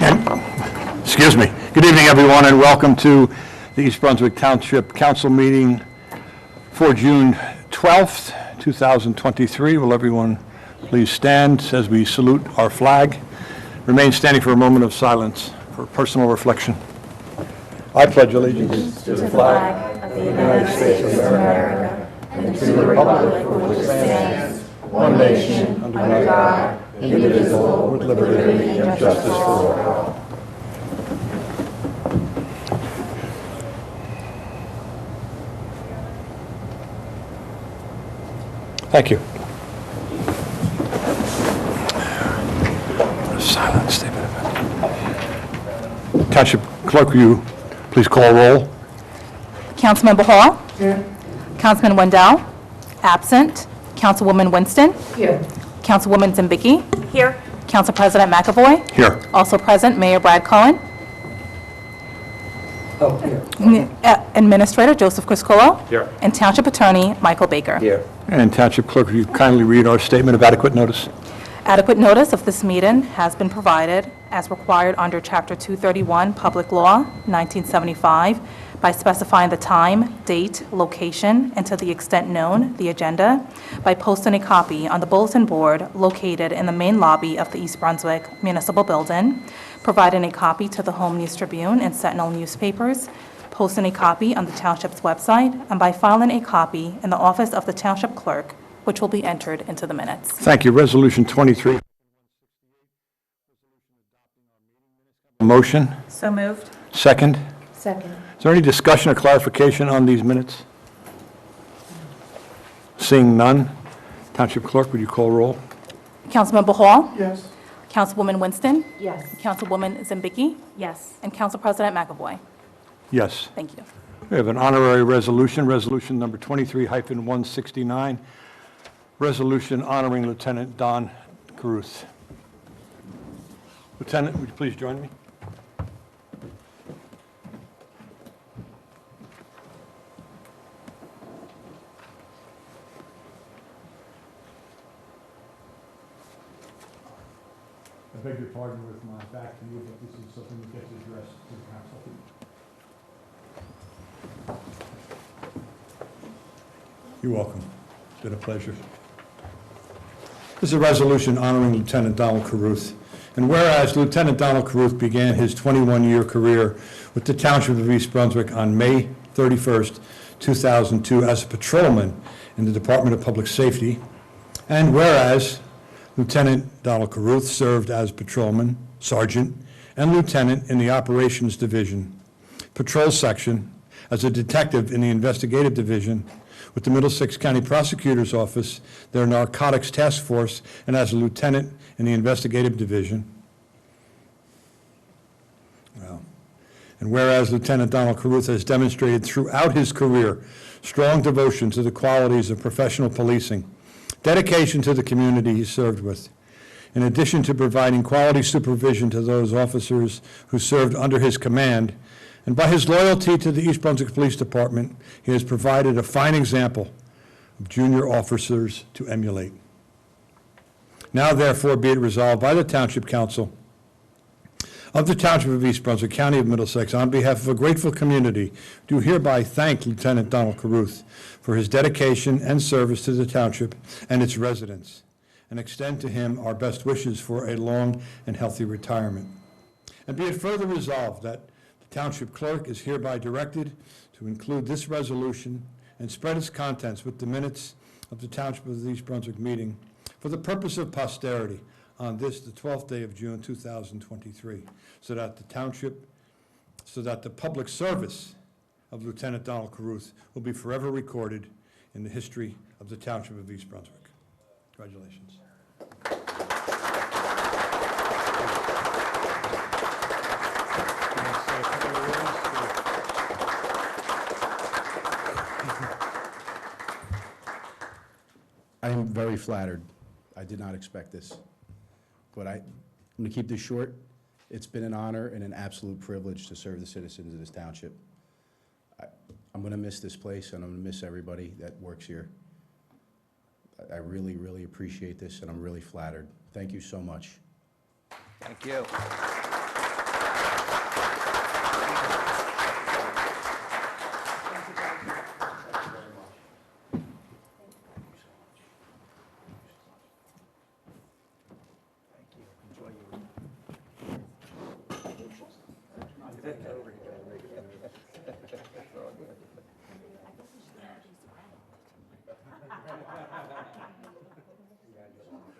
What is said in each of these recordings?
Excuse me. Good evening, everyone, and welcome to the East Brunswick Township Council meeting for June 12th, 2023. Will everyone please stand as we salute our flag? Remain standing for a moment of silence for personal reflection. I pledge allegiance to the flag of the United States of America and to the republic for which it stands, one nation, under God, indivisible, with liberty and justice for all. Thank you. Silent statement. Township Clerk, will you please call roll? Councilmember Hall? Here. Councilman Wendell? Absent. Councilwoman Winston? Here. Councilwoman Zembicki? Here. Council President McAvoy? Here. Also present, Mayor Brad Cohen? Oh, here. Administrator Joseph Criscuolo? Here. And Township Attorney Michael Baker? Here. And Township Clerk, will you kindly read our statement of adequate notice? Adequate notice of this meeting has been provided as required under Chapter 231, Public Law, 1975, by specifying the time, date, location, and to the extent known, the agenda, by posting a copy on the bulletin board located in the main lobby of the East Brunswick Municipal Building, providing a copy to the Home News Tribune and Sentinel newspapers, posting a copy on the Township's website, and by filing a copy in the office of the Township Clerk, which will be entered into the minutes. Thank you. Resolution 23. Motion? So moved. Second? Second. Is there any discussion or clarification on these minutes? Seeing none, Township Clerk, would you call roll? Councilmember Hall? Yes. Councilwoman Winston? Yes. Councilwoman Zembicki? Yes. And Council President McAvoy? Yes. Thank you. We have an honorary resolution, resolution number 23-169, resolution honoring Lieutenant Don Caruth. Lieutenant, would you please join me? I beg your pardon with my back to you, but this is something that gets addressed to the council. You're welcome. It's been a pleasure. This is a resolution honoring Lieutenant Donald Caruth. And whereas Lieutenant Donald Caruth began his 21-year career with the Township of East Brunswick on May 31st, 2002 as a patrolman in the Department of Public Safety, and whereas Lieutenant Donald Caruth served as patrolman, sergeant, and lieutenant in the Operations Division, Patrol Section, as a detective in the Investigative Division with the Middlesex County Prosecutor's Office, their Narcotics Task Force, and as a lieutenant in the Investigative Division. And whereas Lieutenant Donald Caruth has demonstrated throughout his career strong devotion to the qualities of professional policing, dedication to the community he served with, in addition to providing quality supervision to those officers who served under his command, and by his loyalty to the East Brunswick Police Department, he has provided a fine example of junior officers to emulate. Now, therefore, be it resolved by the Township Council of the Township of East Brunswick, County of Middlesex, on behalf of a grateful community, do hereby thank Lieutenant Donald Caruth for his dedication and service to the Township and its residents, and extend to him our best wishes for a long and healthy retirement. And be it further resolved that the Township Clerk is hereby directed to include this resolution and spread its contents with the minutes of the Township of the East Brunswick meeting for the purpose of posterity on this, the 12th day of June, 2023, so that the public service of Lieutenant Donald Caruth will be forever recorded in the history of the Township of East Brunswick. Congratulations. I am very flattered. I did not expect this. But I'm going to keep this short. It's been an honor and an absolute privilege to serve the citizens of this township. I'm going to miss this place, and I'm going to miss everybody that works here. I really, really appreciate this, and I'm really flattered. Thank you so much. Thank you.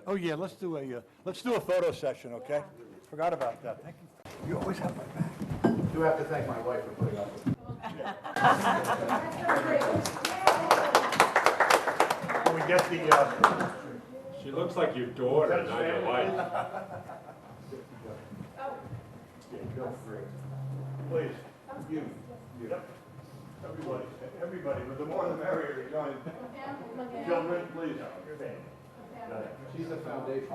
Oh, yeah, let's do a photo session, okay? Forgot about that. Thank you. You always have my back. I do have to thank my wife for putting up with it. Can we get the, She looks like your daughter, not your wife. please, you. Yep. Everybody, but the more the merrier, John. Children, please. She's the foundation.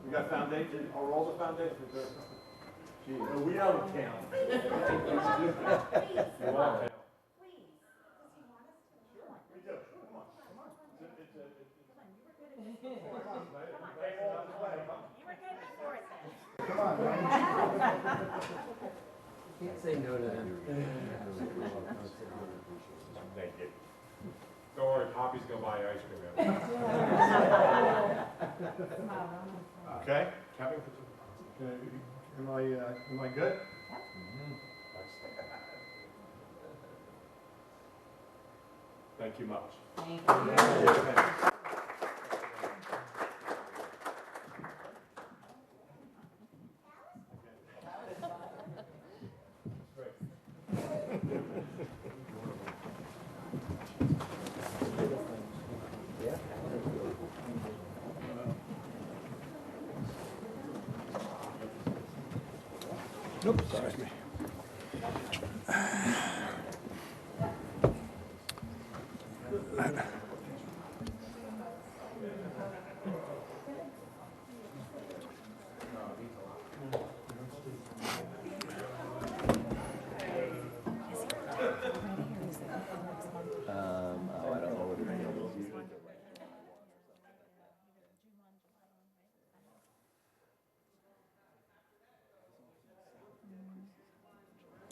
We got foundation, are all the foundations there? We don't count. You all count. Can't say no to them. Thank you. Don't worry, Poppy's gonna buy ice cream. Okay? Am I good? Thank you much. Nope, excuse me.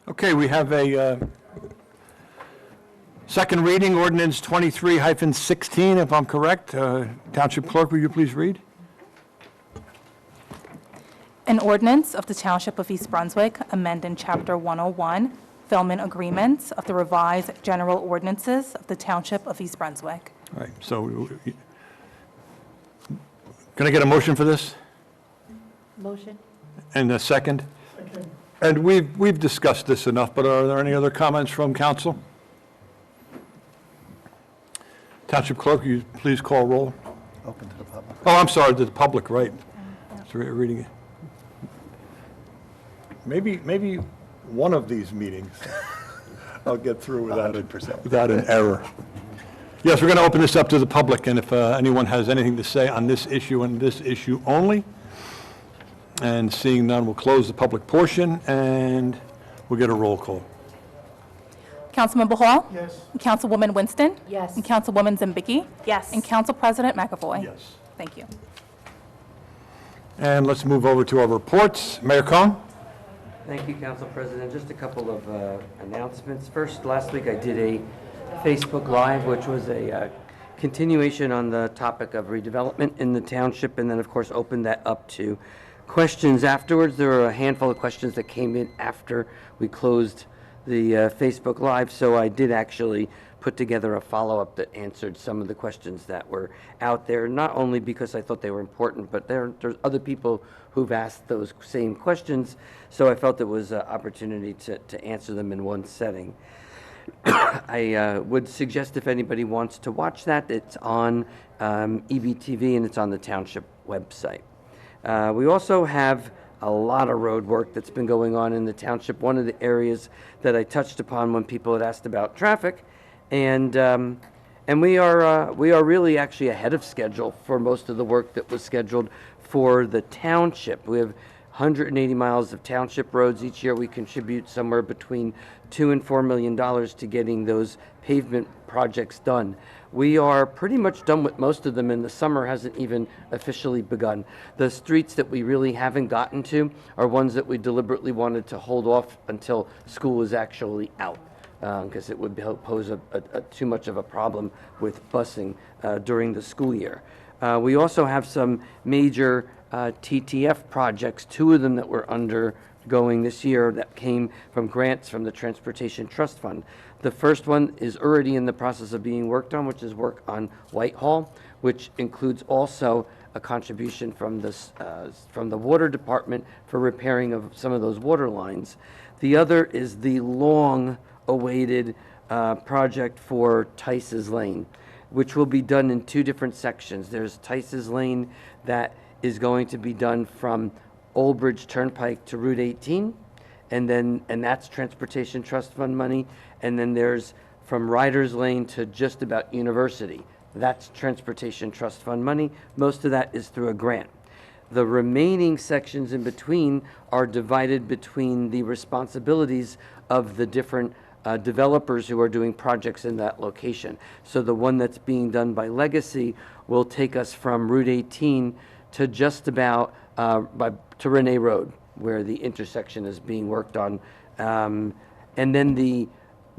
Okay, we have a second reading, ordinance 23-16, if I'm correct. Township Clerk, will you please read? An ordinance of the Township of East Brunswick amending Chapter 101, Fulfillment Agreements of the Revised General Ordinances of the Township of East Brunswick. All right, so, can I get a motion for this? Motion. And a second? Second. And we've discussed this enough, but are there any other comments from council? Township Clerk, will you please call roll? Open to the public. Oh, I'm sorry, to the public, right. So reading it. Maybe one of these meetings I'll get through without 100%. without an error. Yes, we're going to open this up to the public, and if anyone has anything to say on this issue and this issue only, and seeing none, we'll close the public portion, and we'll get a roll call. Councilmember Hall? Yes. Councilwoman Winston? Yes. And Councilwoman Zambicki? Yes. And Council President McAvoy? Yes. Thank you. And let's move over to our reports. Mayor Cohn? Thank you, Council President. Just a couple of announcements. First, last week I did a Facebook Live, which was a continuation on the topic of redevelopment in the township, and then, of course, opened that up to questions afterwards. There were a handful of questions that came in after we closed the Facebook Live, so I did actually put together a follow-up that answered some of the questions that were out there, not only because I thought they were important, but there's other people who've asked those same questions, so I felt it was an opportunity to answer them in one setting. I would suggest if anybody wants to watch that, it's on EBTV and it's on the township website. We also have a lot of road work that's been going on in the township. One of the areas that I touched upon when people had asked about traffic, and we are really actually ahead of schedule for most of the work that was scheduled for the township. We have 180 miles of township roads. Each year we contribute somewhere between $2 and $4 million to getting those pavement projects done. We are pretty much done with most of them, and the summer hasn't even officially begun. The streets that we really haven't gotten to are ones that we deliberately wanted to hold off until school is actually out, because it would pose too much of a problem with busing during the school year. We also have some major TTF projects, two of them that we're under going this year that came from grants from the Transportation Trust Fund. The first one is already in the process of being worked on, which is work on Whitehall, which includes also a contribution from the Water Department for repairing of some of those water lines. The other is the long-awaited project for Tice's Lane, which will be done in two different sections. There's Tice's Lane that is going to be done from Old Bridge Turnpike to Route 18, and that's Transportation Trust Fund money. And then there's from Riders Lane to just about University. That's Transportation Trust Fund money. Most of that is through a grant. The remaining sections in between are divided between the responsibilities of the different developers who are doing projects in that location. So the one that's being done by Legacy will take us from Route 18 to just about to Renee Road, where the intersection is being worked on. And then the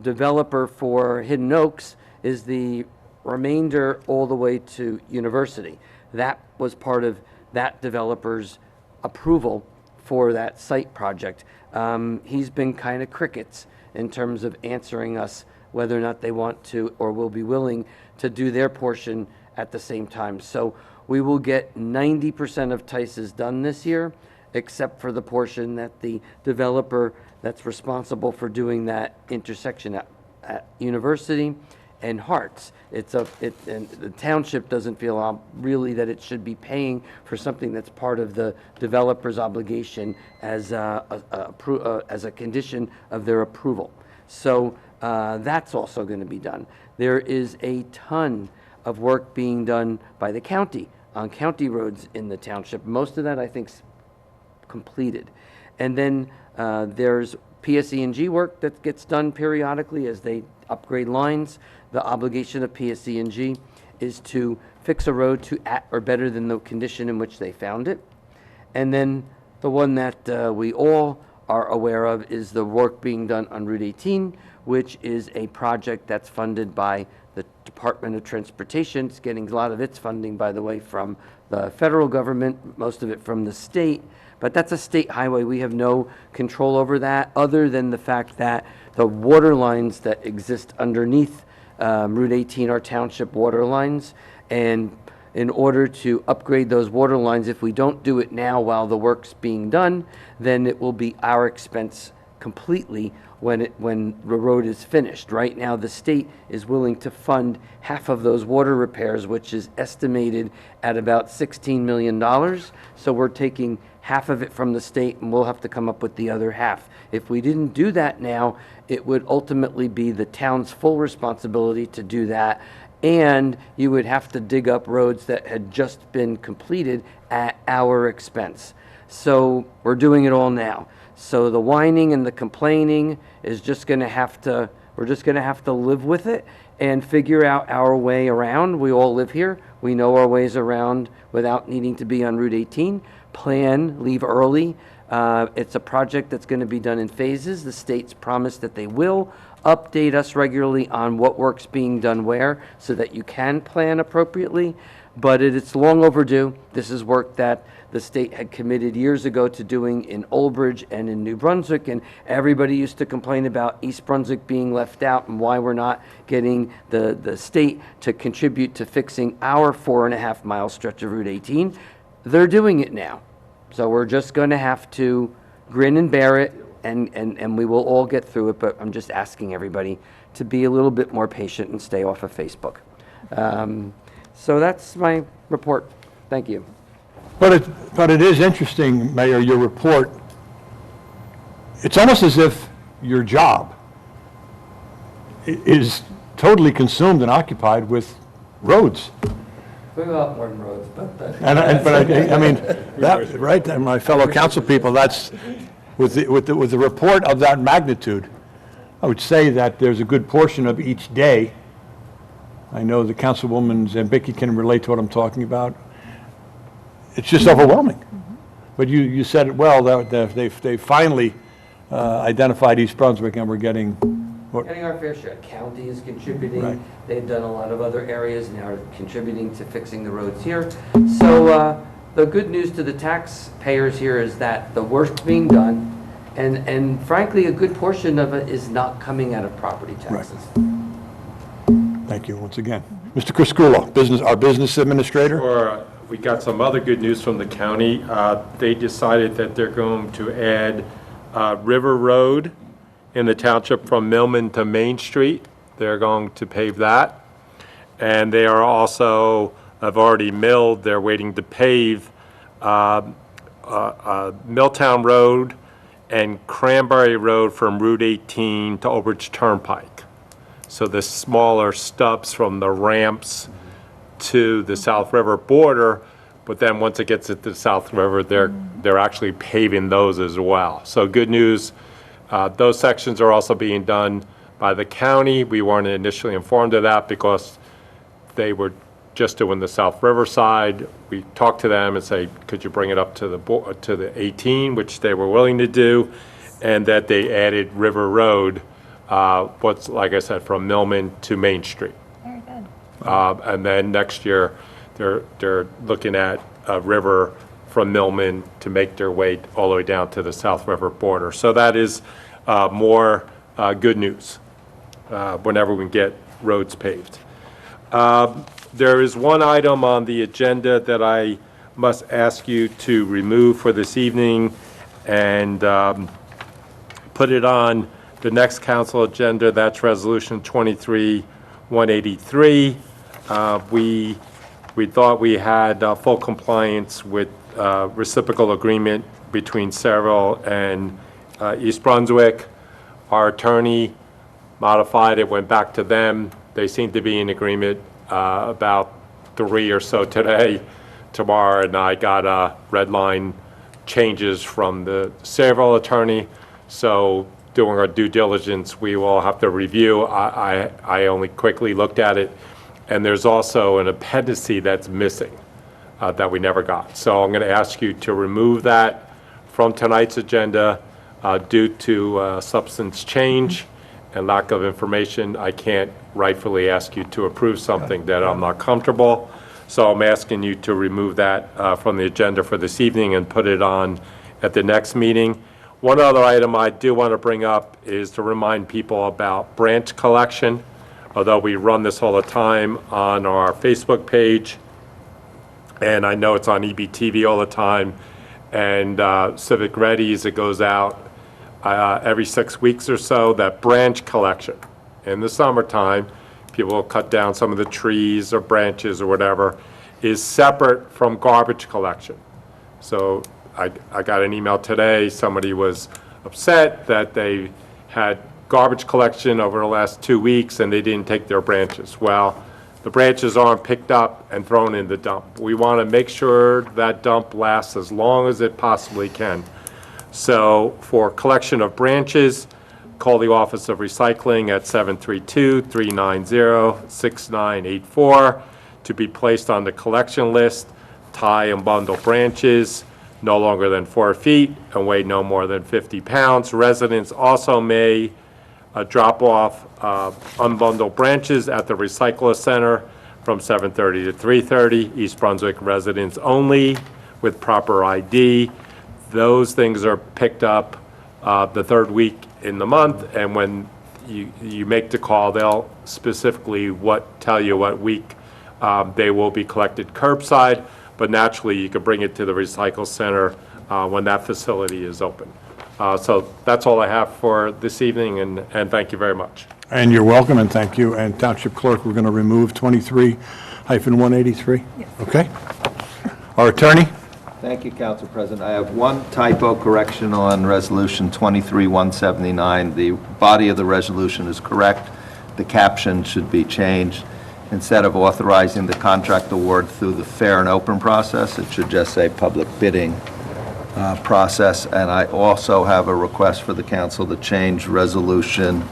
developer for Hidden Oaks is the remainder all the way to University. That was part of that developer's approval for that site project. He's been kind of crickets in terms of answering us whether or not they want to or will be willing to do their portion at the same time. So we will get 90% of Tice's done this year, except for the portion that the developer that's responsible for doing that intersection at University and Harts. And the township doesn't feel really that it should be paying for something that's part of the developer's obligation as a condition of their approval. So that's also going to be done. There is a ton of work being done by the county on county roads in the township. Most of that, I think, is completed. And then there's PSE&G work that gets done periodically as they upgrade lines. The obligation of PSE&G is to fix a road to at or better than the condition in which they found it. And then the one that we all are aware of is the work being done on Route 18, which is a project that's funded by the Department of Transportation. It's getting a lot of its funding, by the way, from the federal government, most of it from the state. But that's a state highway. We have no control over that other than the fact that the water lines that exist underneath Route 18 are township water lines. And in order to upgrade those water lines, if we don't do it now while the work's being done, then it will be our expense completely when the road is finished. Right now, the state is willing to fund half of those water repairs, which is estimated at about $16 million. So we're taking half of it from the state, and we'll have to come up with the other half. If we didn't do that now, it would ultimately be the town's full responsibility to do that, and you would have to dig up roads that had just been completed at our expense. So we're doing it all now. So the whining and the complaining is just going to have to, we're just going to have to live with it and figure out our way around. We all live here. We know our ways around without needing to be on Route 18. Plan, leave early. It's a project that's going to be done in phases. The state's promised that they will update us regularly on what work's being done where so that you can plan appropriately. But it's long overdue. This is work that the state had committed years ago to doing in Old Bridge and in New Brunswick, and everybody used to complain about East Brunswick being left out and why we're not getting the state to contribute to fixing our 4.5-mile stretch of Route 18. They're doing it now. So we're just going to have to grin and bear it, and we will all get through it, but I'm just asking everybody to be a little bit more patient and stay off of Facebook. So that's my report. Thank you. But it is interesting, Mayor, your report. It's almost as if your job is totally consumed and occupied with roads. We got more than roads, but I mean, that, right, and my fellow council people, that's, with the report of that magnitude, I would say that there's a good portion of each day. I know the Councilwoman Zambicki can relate to what I'm talking about. It's just overwhelming. But you said it well, that they finally identified East Brunswick, and we're getting our fair share. County is contributing. Right. They've done a lot of other areas and are contributing to fixing the roads here. So the good news to the taxpayers here is that the work's being done, And frankly, a good portion of it is not coming out of property taxes. Thank you once again. Mr. Criscuolo, our business administrator. Or, we got some other good news from the county. They decided that they're going to add River Road in the township from Millman to Main Street. They're going to pave that. And they are also, have already milled, they're waiting to pave Milltown Road and Cranberry Road from Route 18 to Old Bridge Turnpike. So the smaller stubs from the ramps to the South River border, but then once it gets to the South River, they're actually paving those as well. So good news. Those sections are also being done by the county. We weren't initially informed of that because they were just doing the South River side. We talked to them and say, could you bring it up to the 18, which they were willing to do, and that they added River Road, like I said, from Millman to Main Street. Very good. And then next year, they're looking at a river from Millman to make their way all the way down to the South River border. So that is more good news whenever we get roads paved. There is one item on the agenda that I must ask you to remove for this evening and put it on the next council agenda. That's Resolution 23-183. We thought we had full compliance with reciprocal agreement between Seville and East Brunswick. Our attorney modified it, went back to them. They seem to be in agreement about 3 or so today. Tomorrow, and I got red line changes from the Seville attorney. So doing our due diligence, we will have to review. I only quickly looked at it. And there's also an appendice that's missing that we never got. So I'm going to ask you to remove that from tonight's agenda due to substance change and lack of information. I can't rightfully ask you to approve something that I'm not comfortable. So I'm asking you to remove that from the agenda for this evening and put it on at the next meeting. One other item I do want to bring up is to remind people about branch collection. Although we run this all the time on our Facebook page, and I know it's on EBTV all the time, and Civic Readies, it goes out every 6 weeks or so, that branch collection. In the summertime, people will cut down some of the trees or branches or whatever, is separate from garbage collection. So I got an email today, somebody was upset that they had garbage collection over the last 2 weeks and they didn't take their branches. Well, the branches aren't picked up and thrown in the dump. We want to make sure that dump lasts as long as it possibly can. So for collection of call the Office of Recycling at 732-390-6984 to be placed on the collection list. Tie and bundle branches no longer than 4 feet and weigh no more than 50 pounds. Residents also may drop off unbundled branches at the Recycler Center from 7:30 to 3:30. East Brunswick residents only with proper ID. Those things are picked up the third week in the month, and when you make the call, they'll specifically tell you what week they will be collected curbside, but naturally you can bring it to the Recycle Center when that facility is open. So that's all I have for this evening, and thank you very much. And you're welcome, and thank you. And Township Clerk, we're going to remove 23-183? Yes. Okay. Our attorney? Thank you, Council President. I have one typo correction on Resolution 23-179. The body of the resolution is correct. The caption should be changed. Instead of authorizing the contract award through the fair and open process, it should just say public bidding process. And I also have a request for the council to change Resolution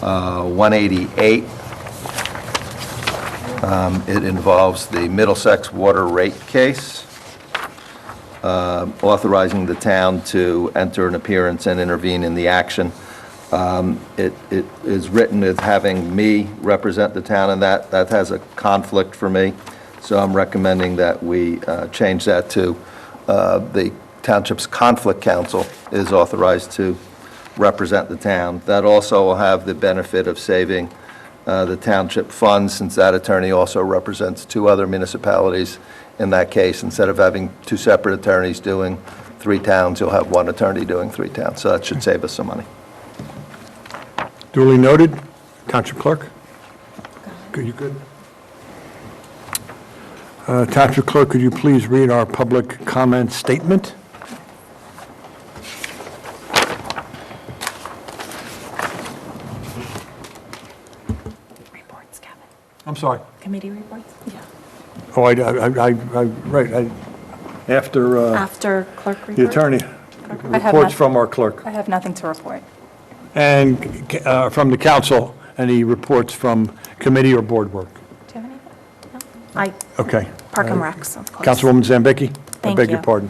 188. It involves the Middlesex water rate case, authorizing the town to enter an appearance and intervene in the action. It is written as having me represent the town, and that has a conflict for me. So I'm recommending that we change that to the Township's conflict counsel is authorized to represent the town. That also will have the benefit of saving the township funds, since that attorney also represents 2 other municipalities in that case. Instead of having 2 separate attorneys doing 3 towns, you'll have 1 attorney doing 3 towns, so that should save us some money. Duly noted. Township Clerk? Good, you good? Township Clerk, could you please read our public comment statement? Reports, Kevin. I'm sorry. Committee reports? Yeah. Oh, right, after After clerk report? the attorney, I have reports not- from our clerk. I have nothing to report. And from the council, any reports from committee or board work? Do you have anything? Okay. Park and Recs, of course. Councilwoman Zambicki? I Thank beg your you. pardon.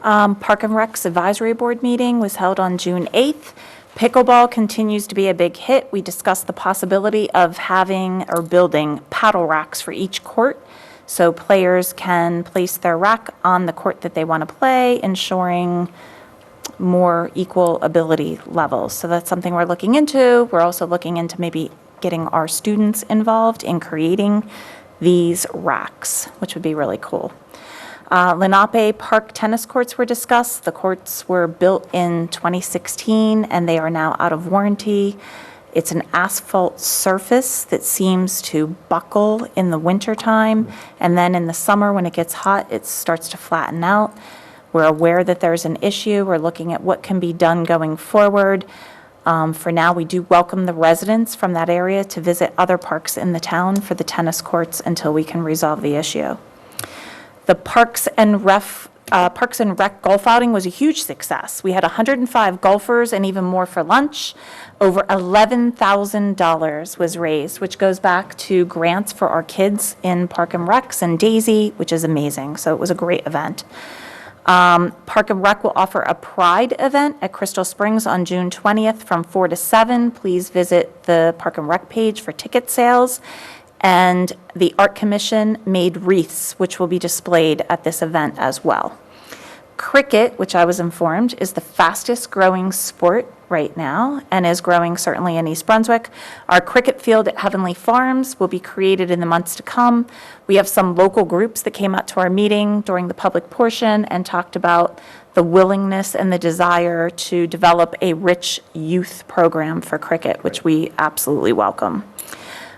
Park and Recs Advisory Board meeting was held on June 8th. Pickleball continues to be a big hit. We discussed the possibility of having or building paddle racks for each court, so players can place their rack on the court that they want to play, ensuring more equal ability levels. So that's something we're looking into. We're also looking into maybe getting our students involved in creating these racks, which would be really cool. Lenape Park tennis courts were discussed. The courts were built in 2016, and they are now out of warranty. It's an asphalt surface that seems to buckle in the wintertime, and then in the summer, when it gets hot, it starts to flatten out. We're aware that there's an issue. We're looking at what can be done going forward. For now, we do welcome the residents from that area to visit other parks in the town for the tennis courts until we can resolve the issue. The Parks and Rec golf outing was a huge success. We had 105 golfers and even more for lunch. Over $11,000 was raised, which goes back to grants for our kids in Park and Recs and Daisy, which is amazing. So it was a great event. Park and Rec will offer a Pride event at Crystal Springs on June 20th from 4 to 7. Please visit the Park and Rec page for ticket sales. And the Art Commission made wreaths, which will be displayed at this event as well. Cricket, which I was informed, is the fastest growing sport right now and is growing certainly in East Brunswick. Our cricket field at Heavenly Farms will be created in the months to come. We have some local groups that came out to our meeting during the public portion and talked about the willingness and the desire to develop a rich youth program for cricket, which we absolutely welcome.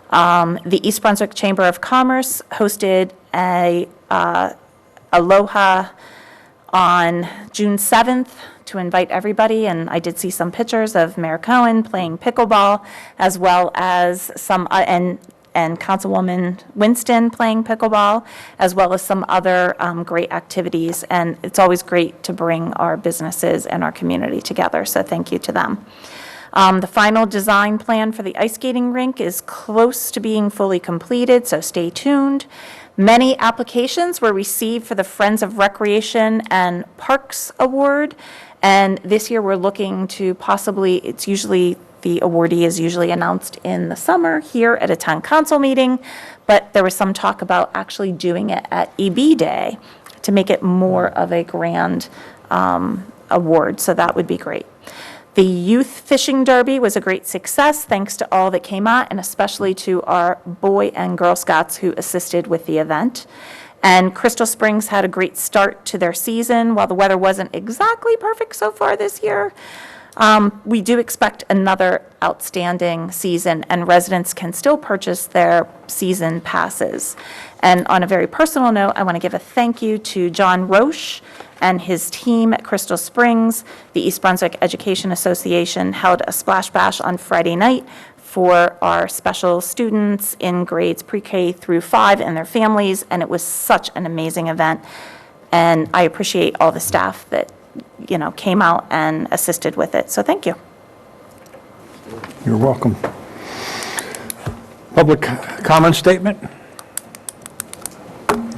The East Brunswick Chamber of Commerce hosted a Aloha on June 7th to invite everybody, and I did see some pictures of Mayor Cohen playing pickleball, as well as some, and Councilwoman Winston playing pickleball, as well as some other great activities. And it's always great to bring our businesses and our community together, so thank you to them. The final design plan for the ice skating rink is close to being fully completed, so stay tuned. Many applications were received for the Friends of Recreation and Parks Award, and this year we're looking to possibly, the awardee is usually announced in the summer here at a town council meeting, but there was some talk about actually doing it at EB Day to make it more of a grand award, so that would be great. The Youth Fishing Derby was a great success, thanks to all that came out, and especially to our Boy and Girl Scouts who assisted with the event. And Crystal Springs had a great start to their season. While the weather wasn't exactly perfect so far this year, we do expect another outstanding season, and residents can still purchase their season passes. And on a very personal note, I want to give a thank you to John Roche and his team at Crystal Springs. The East Brunswick Education Association held a splash bash on Friday night for our special students in grades pre-K through 5 and their families, and it was such an amazing event. And I appreciate all the staff that, came out and assisted with it, so thank you. You're welcome. Public comment statement?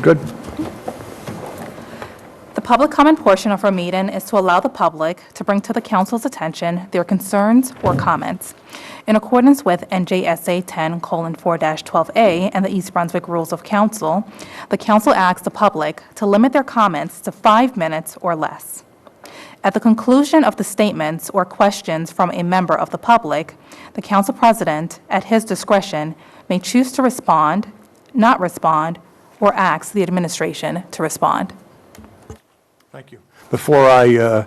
Good. The public comment portion of our meeting is to allow the public to bring to the council's attention their concerns or comments. In accordance with NJSA 10:4-12A and the East Brunswick Rules of Council, the council asks the public to limit their comments to 5 minutes or less. At the conclusion of the statements or questions from a member of the public, the council president, at his discretion, may choose to respond, not respond, or ask the administration to respond. Thank you. Before I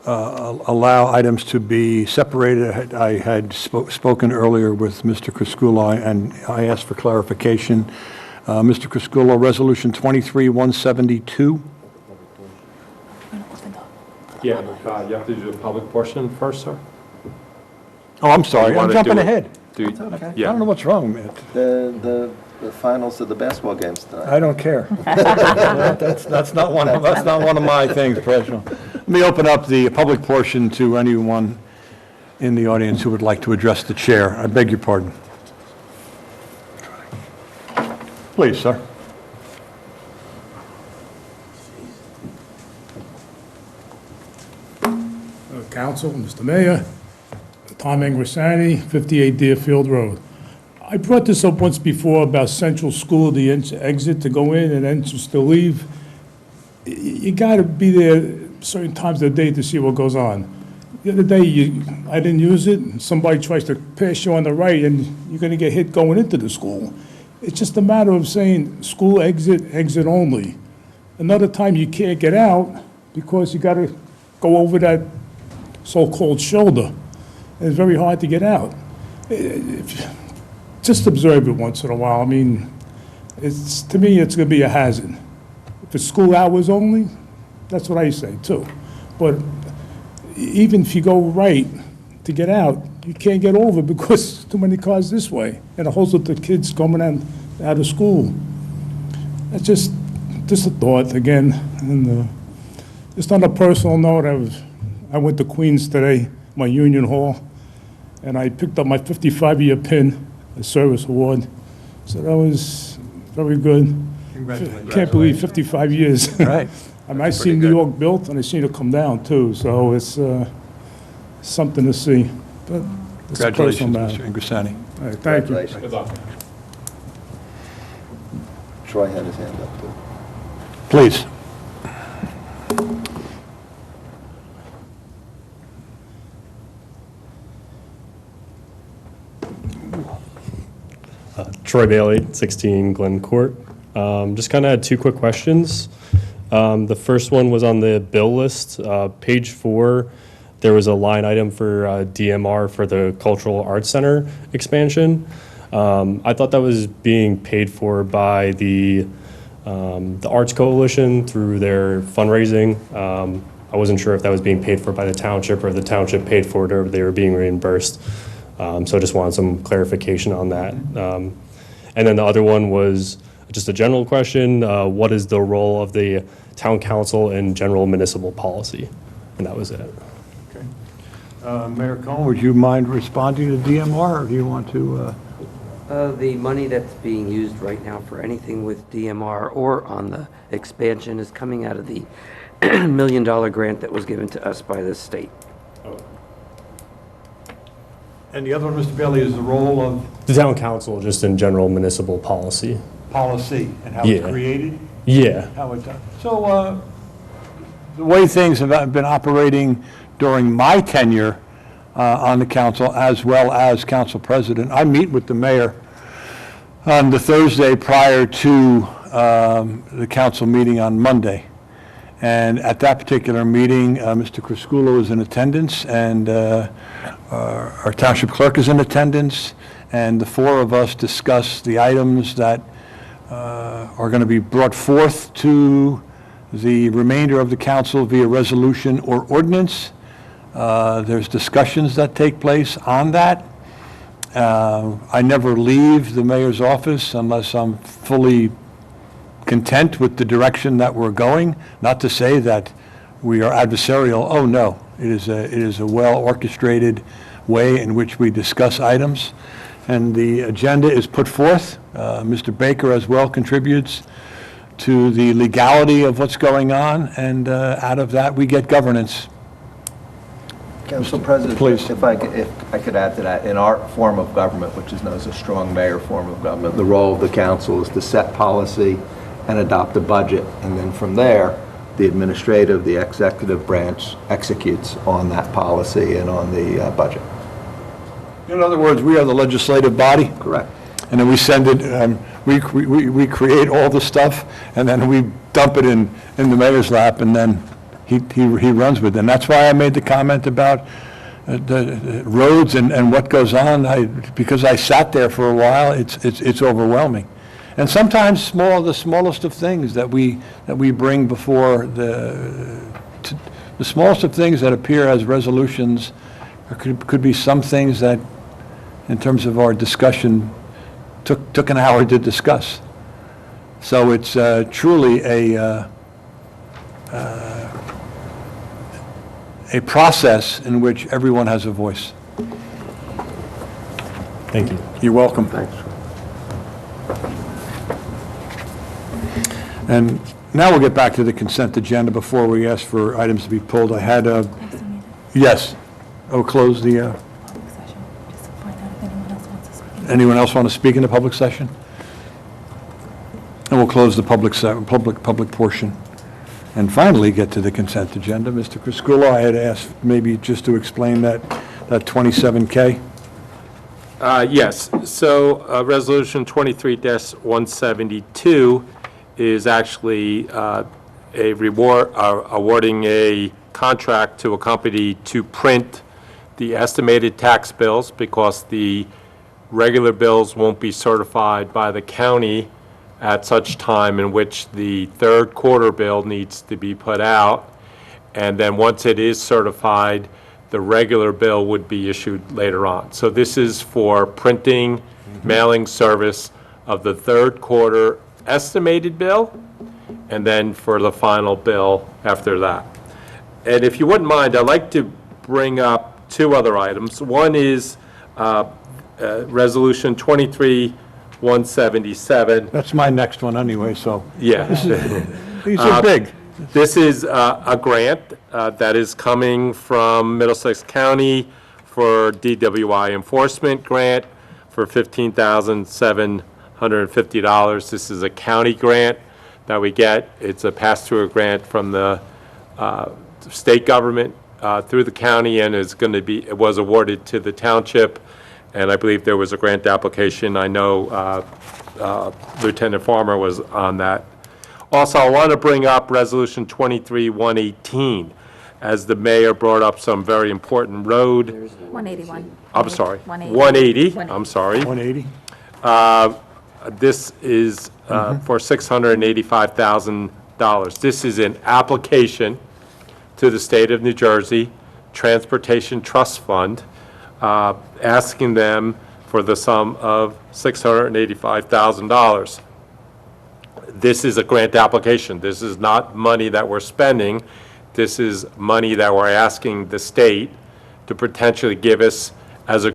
allow items to be separated, I had spoken earlier with Mr. Kreskula, and I asked for clarification. Mr. Kreskula, Resolution 23-172. Yeah, you have to do the public portion first, sir? Oh, I'm sorry, You I'm wanna jumping do it- ahead. Do, I don't know yeah, what's wrong, man. The finals of the basketball games tonight. I don't care. That's not one of my things, President. Let me open up the public portion to anyone in the audience who would like to address the chair. I beg your pardon. Please, sir. Council, Mr. Mayor, Tom Ingrasani, 58 Deerfield Road. I brought this up once before about Central School, the exit to go in and entrance to leave. You got to be there certain times of the day to see what goes on. The other day, I didn't use it, and somebody tries to pass you on the right, and you're going to get hit going into the school. It's just a matter of saying, school exit, exit only. Another time, you can't get out because you got to go over that so-called shoulder. And it's very hard to get out. Just observe it once in a while. I mean, to me, it's going to be a hazard. If it's school hours only, that's what I say too. But even if you go right to get out, you can't get over because too many cars this way, and it holds up the kids coming out of school. That's just a thought again. And just on a personal note, I went to Queens today, my Union Hall, and I picked up my 55-year pin, a service award. So that was very good. Congratulations. Can't believe 55 years. Right. I mean, I seen New York built, and I seen it come down too, so it's something to see. But it's a personal Congratulations, matter. Mr. Ingrasani. All right, thank you. Congratulations. good luck. Troy had his hand up too. Please. Troy Bailey, 16 Glen Court. Just kind of had two quick questions. The first one was on the bill list, page 4. There was a line item for DMR for the Cultural Arts Center expansion. I thought that was being paid for by the Arts Coalition through their fundraising. I wasn't sure if that was being paid for by the township or the township paid for it or they were being reimbursed. So I just wanted some clarification on that. And then the other one was just a general question. What is the role of the town council in general municipal policy? And that was it. Mayor Cohen, would you mind responding to DMR, or do you want to? The money that's being used right now for anything with DMR or on the expansion is coming out of the $1 million grant that was given to us by the state. And the other one, Mr. Bailey, is the role of The town council, just in general municipal policy. policy and how Yeah. it's created, Yeah. how it's done. So the way things have been operating during my tenure on the council, as well as council president, I meet with the mayor on the Thursday prior to the council meeting on Monday. And at that particular meeting, Mr. Kreskula is in attendance, and our township clerk is in attendance, and the four of us discuss the items that are going to be brought forth to the remainder of the council via resolution or ordinance. There's discussions that take place on that. I never leave the mayor's office unless I'm fully content with the direction that we're going. Not to say that we are adversarial. Oh, no. It is a well-orchestrated way in which we discuss items. And the agenda is put forth. Mr. Baker as well contributes to the legality of what's going on, and out of that, we get governance. Council President, Please. if I could add to that, in our form of government, which is known as a strong mayor form of government, the role of the council is to set policy and adopt a budget, and then from there, the administrative, the executive branch executes on that policy and on the budget. In other words, we are the legislative body, Correct. and then we send it, we create all the stuff, and then we dump it in the mayor's lap, and then he runs with it. And that's why I made the comment about the roads and what goes on. Because I sat there for a while, it's overwhelming. And sometimes the smallest of things that we bring before the smallest of things that appear as resolutions could be some things that, in terms of our discussion, took an hour to discuss. So it's truly a process in which everyone has a voice. Thank you. You're welcome. Thanks. And now we'll get back to the consent agenda before we ask for items to be pulled. I had a, yes. Oh, close the, anyone else want to speak in the public session? And we'll close the public portion. And finally, get to the consent agenda. Mr. Criscuolo, I had asked maybe just to explain that 27K. Yes, so Resolution 23-172 is actually awarding a contract to a company to print the estimated tax bills, because the regular bills won't be certified by the county at such time in which the third quarter bill needs to be put out. And then once it is certified, the regular bill would be issued later on. So this is for printing, mailing service of the third quarter estimated bill, and then for the final bill after that. And if you wouldn't mind, I'd like to bring up two other items. One is Resolution 23-177. That's my next one anyway, so. Yeah. These are big. This is a grant that is coming from Middlesex County for DWI enforcement grant for $15,750. This is a county grant that we get. It's a pass-through grant from the state government through the county, and it was awarded to the township, and I believe there was a grant application. I know Lieutenant Farmer was on that. Also, I want to bring up Resolution 23-118, as the mayor brought up some very important road. 181. I'm sorry, 180. 180, I'm sorry. 180? This is for $685,000. This is an application to the state of New Jersey Transportation Trust Fund, asking them for the sum of $685,000. This is a grant application. This is not money that we're spending. This is money that we're asking the state to potentially give us as a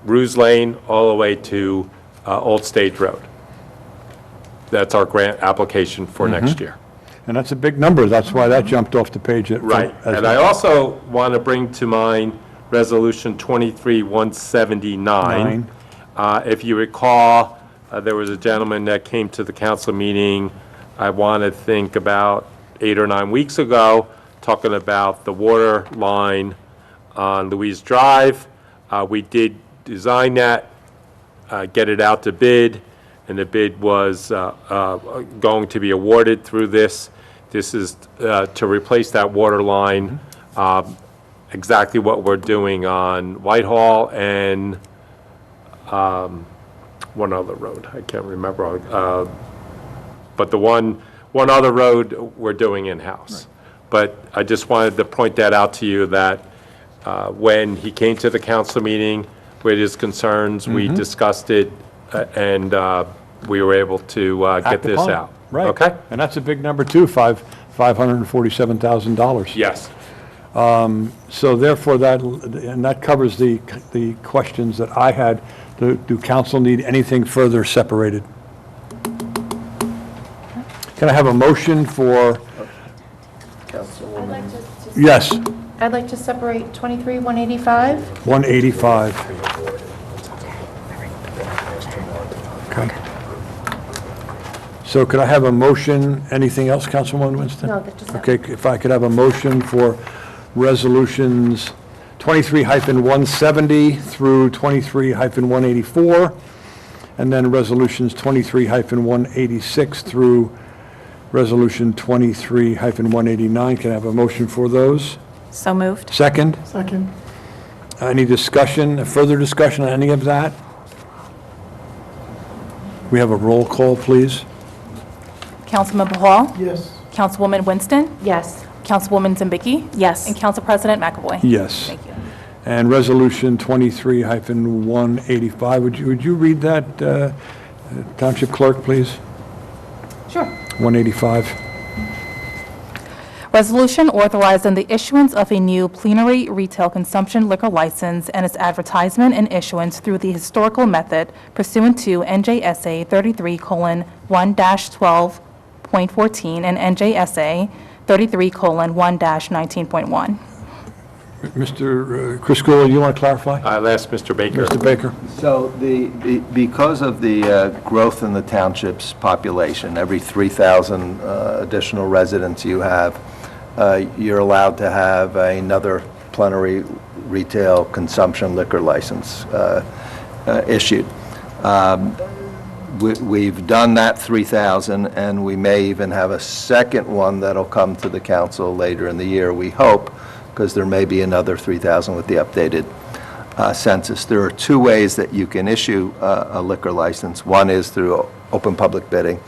Ruse Lane all the way to Old State Road. That's our grant application for next year. And that's a big number. That's why that jumped off the page. Right. And I also want to bring to mind Resolution 23-179. If you recall, there was a gentleman that came to the council meeting, I want to think about 8 or 9 weeks ago, talking about the water line on Louise Drive. We did design that, get it out to bid, and the bid was going to be awarded through this. This is to replace that water line, exactly what we're doing on Whitehall and one other road. I can't remember. But the one other road we're doing in-house. Right. But I just wanted to point that out to you that when he came to the council meeting with his concerns, we discussed it, and we were able to get this out. Right. Okay? And that's a big number too, $547,000. Yes. So therefore, that covers the questions that I had. Do council need anything further separated? Can I have a motion for? Yes. I'd like to separate 23-185. 185. So could I have a motion, anything else, Councilwoman Winston? No, that's just that. Okay, if I could have a motion for resolutions 23-170 through 23-184, and then resolutions 23-186 through resolution 23-189. Can I have a motion for those? So moved. Second? Second. Any discussion, further discussion on any of that? We have a roll call, please. Councilmember Hall? Yes. Councilwoman Winston? Yes. Councilwoman Zambicki? Yes. And Council President McAvoy? Yes. Thank you. And resolution 23-185, would you read that, Township Clerk, please? Sure. 185. Resolution authorizing the issuance of a new plenary retail consumption liquor license and its advertisement and issuance through the historical method pursuant to NJSA 33:1-12.14 and NJSA 33:1-19.1. Mr. Criscuolo, you want to clarify? I'll ask Mr. Baker. Mr. Baker? So because of the growth in the township's population, every 3,000 additional residents you have, you're allowed to have another plenary retail consumption liquor license issued. We've done that 3,000, and we may even have a second one that'll come to the council later in the year, we hope, because there may be another 3,000 with the updated census. There are two ways that you can issue a liquor license. One is through open public bidding,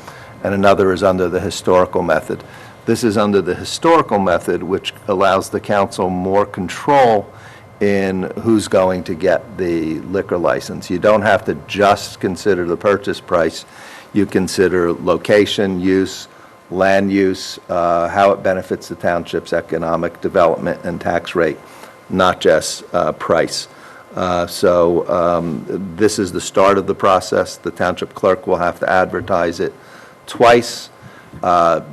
and another is under the historical method. This is under the historical method, which allows the council more control in who's going to get the liquor license. You don't have to just consider the purchase price. You consider location, use, land use, how it benefits the township's economic development and tax rate, not just price. This is the start of the process. The township clerk will have to advertise it twice.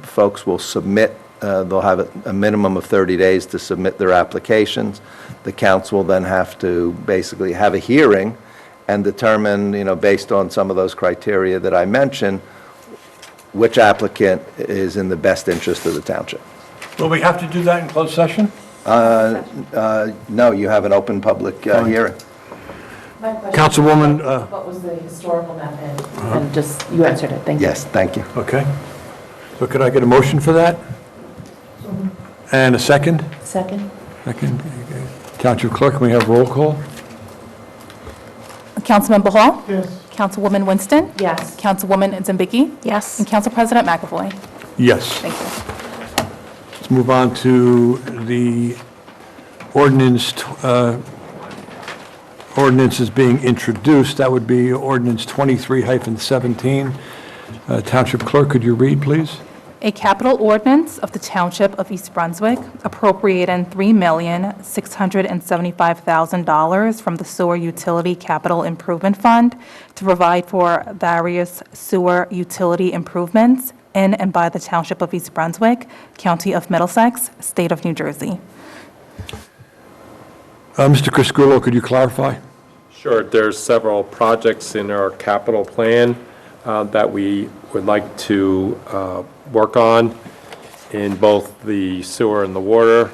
Folks will submit, they'll have a minimum of 30 days to submit their applications. The council will then have to basically have a hearing and determine, based on some of those criteria that I mentioned, which applicant is in the best interest of the township. Will we have to do that in closed session? No, you have an open public hearing. My question Councilwoman, is, what was the historical method? And just, you answered it, thank you. Yes, thank you. Okay. So could I get a motion for that? And a second? Second? Second. Township Clerk, can we have roll call? Councilmember Hall? Yes. Councilwoman Winston? Yes. Councilwoman Zambicki? Yes. And Council President McAvoy? Yes. Thank you. Let's move on to the ordinances being introduced. That would be ordinance 23-17. Township Clerk, could you read, please? A capital ordinance of the Township of East Brunswick appropriating $3,675,000 from the Sewer Utility Capital Improvement Fund to provide for various sewer utility improvements in and by the Township of East Brunswick, County of Middlesex, State of New Jersey. Mr. Criscuolo, could you clarify? Sure, there's several projects in our capital plan that we would like to work on in both the sewer and the water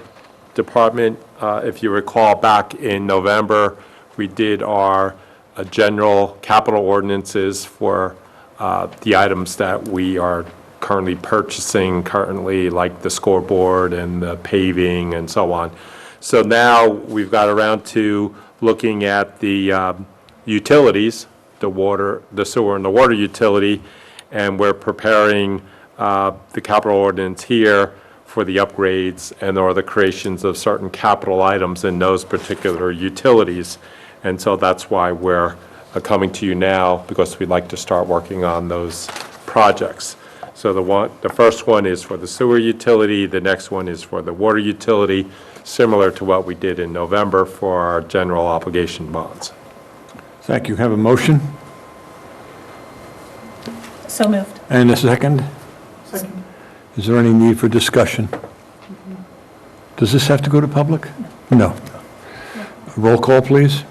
department. If you recall, back in November, we did our general capital ordinances for the items that we are currently purchasing like the scoreboard and the paving and so on. So now we've got around to looking at the utilities, the water, the sewer and the water utility, and we're preparing the capital ordinance here for the upgrades or the creations of certain capital items in those particular utilities. And so that's why we're coming to you now, because we'd like to start working on those projects. So the first one is for the sewer utility, the next one is for the water utility, similar to what we did in November for our general obligation bonds. Thank you. Have a motion? So moved. And a second? Second. Is there any need for discussion? Does this have to go to public? No. Roll call, please.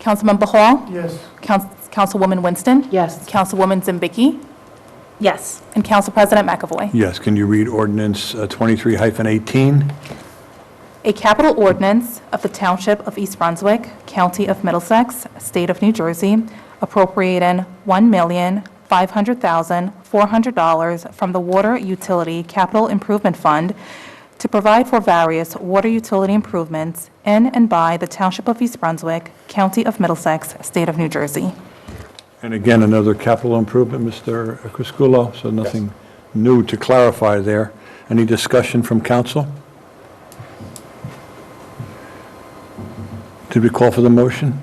Councilmember Hall? Yes. Councilwoman Winston? Yes. Councilwoman Zambicki? Yes. And Council President McAvoy. Yes, can you read ordinance 23-18? A capital ordinance of the Township of East Brunswick, County of Middlesex, State of New Jersey, appropriating $1,500,400 from the Water Utility Capital Improvement Fund to provide for various water utility improvements in and by the Township of East Brunswick, County of Middlesex, State of New Jersey. And again, another capital improvement, Mr. Criscuolo, so nothing new to clarify there. Any discussion from council? Did we call for the motion?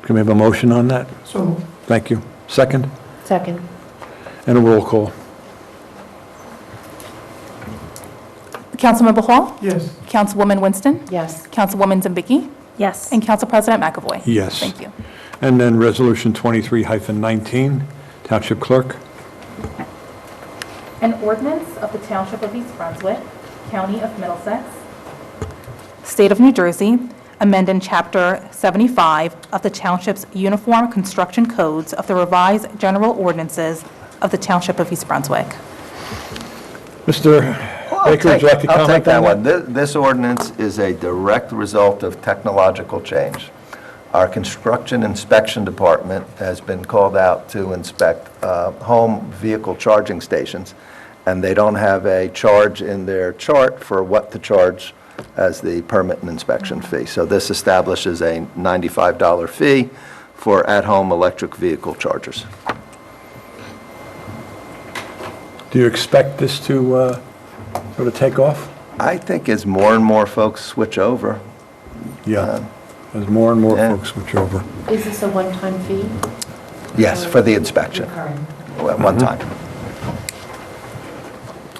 Can we have a motion on that? So, Thank you. Second? Second. And a roll call. Councilmember Hall? yes. Councilwoman Winston? Yes. Councilwoman Zambicki? Yes. And Council President McAvoy? Yes. Thank you. And then Resolution 23-19, Township Clerk. An ordinance of the Township of East Brunswick, County of Middlesex, State of New Jersey, amending Chapter 75 of the Township's Uniform Construction Codes of the Revised General Ordinances of the Township of East Brunswick. Mr. Baker, would you like to I'll take comment that on one. that? This ordinance is a direct result of technological change. Our construction inspection department has been called out to inspect home vehicle charging stations, and they don't have a charge in their chart for what to charge as the permit and inspection fee. So this establishes a $95 fee for at-home electric vehicle chargers. Do you expect this to sort of take off? I think as more and more folks switch over, Yeah, as more and more Yeah. folks switch over. Is this a one-time fee? yes, for the inspection, Recurring. at one time.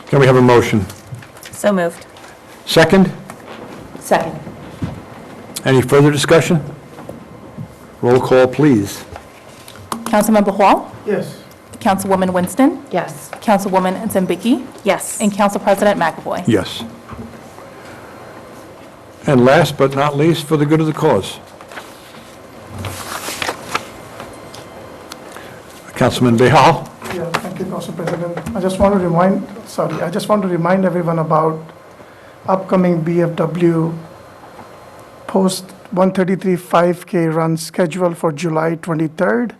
Can we have a motion? So moved. Second? Second. Any further discussion? Roll call, please. Councilmember Hall? Yes. Councilwoman Winston? Yes. Councilwoman Zambicki? Yes. And Council President McAvoy? Yes. And last but not least, for the good of the cause. Councilman Behal? Yeah, thank you, Council President. I just want to remind everyone about upcoming BFW Post 133 5K run scheduled for July 23rd.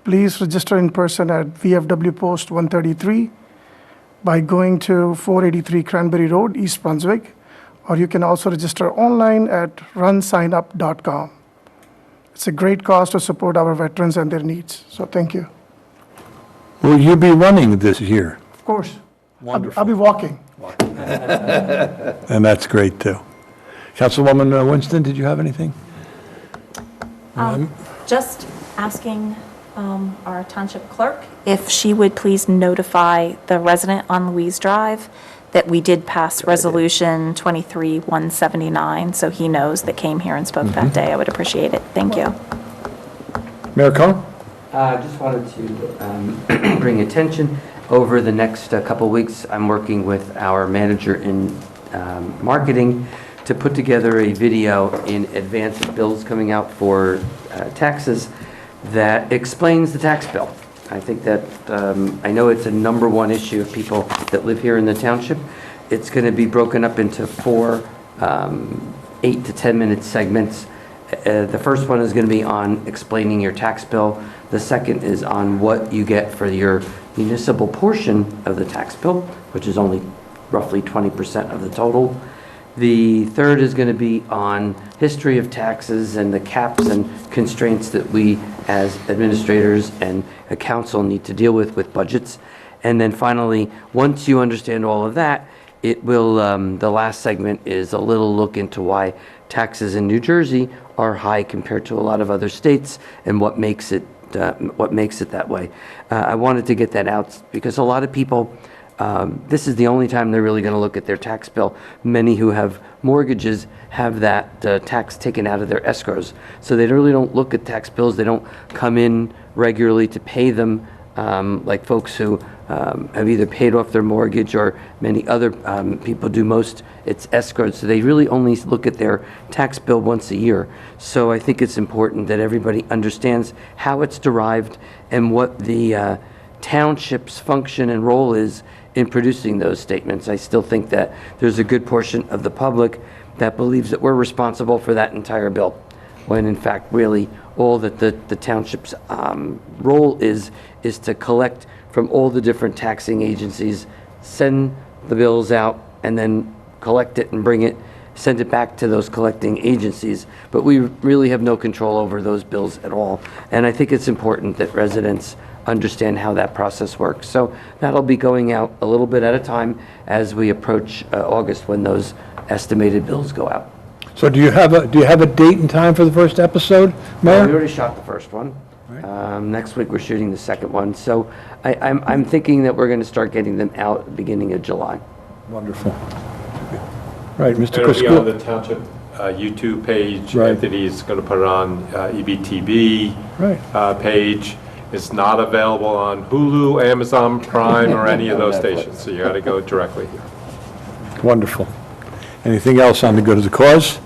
Please register in person at VFW Post 133 by going to 483 Cranberry Road, East Brunswick, or you can also register online at runsignup.com. It's a great cause to support our veterans and their needs, so thank you. Will you be running this year? Of course. Wonderful. I'll be walking. And that's great, too. Councilwoman Winston, did you have anything? Just asking our township clerk if she would please notify the resident on Louise Drive that we did pass Resolution 23-179, so he knows that came here and spoke that day. I would appreciate it. Thank you. Mayor Cohen? I just wanted to bring attention, over the next couple weeks, I'm working with our manager in marketing to put together a video in advance of bills coming out for taxes that explains the tax bill. I think that, I know it's a number one issue of people that live here in the township. It's going to be broken up into 4 8 to 10 minute segments. The first one is going to be on explaining your tax bill. The second is on what you get for your municipal portion of the tax bill, which is only roughly 20% of the total. The third is going to be on history of taxes and the caps and constraints that we as administrators and a council need to deal with budgets. And then finally, once you understand all of that, it will, the last segment is a little look into why taxes in New Jersey are high compared to a lot of other states and what makes it that way. I wanted to get that out because a lot of people, this is the only time they're really going to look at their tax bill. Many who have mortgages have that tax taken out of their escrows. So they really don't look at tax bills. They don't come in regularly to pay them like folks who have either paid off their mortgage or many other people do. Most it's escrowed. So they really only look at their tax bill once a year. So I think it's important that everybody understands how it's derived and what the township's function and role is in producing those statements. I still think that there's a good portion of the public that believes that we're responsible for that entire bill, when in fact, really, all that the township's role is to collect from all the different taxing agencies, send the bills out, and then collect it and bring it, send it back to those collecting agencies. But we really have no control over those bills at all. And I think it's important that residents understand how that process works. So that'll be going out a little bit at a time as we approach August, when those estimated bills go out. So do you have a date and time for the first episode, We Mayor? already shot the first one. Next week, we're shooting the second one. So I'm thinking that we're going to start getting them out at the beginning of July. Wonderful. Right, Mr. It'll be on Criscuolo. the Township YouTube page. Right. Anthony's going to put it on EBTV Right. page. It's not available on Hulu, Amazon Prime, or any of those stations, so you got to go directly here. Wonderful. Anything else on the good of the cause?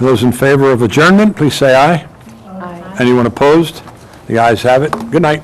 Those in favor of adjournment, please say aye. Aye. Anyone opposed? The ayes have it. Good night.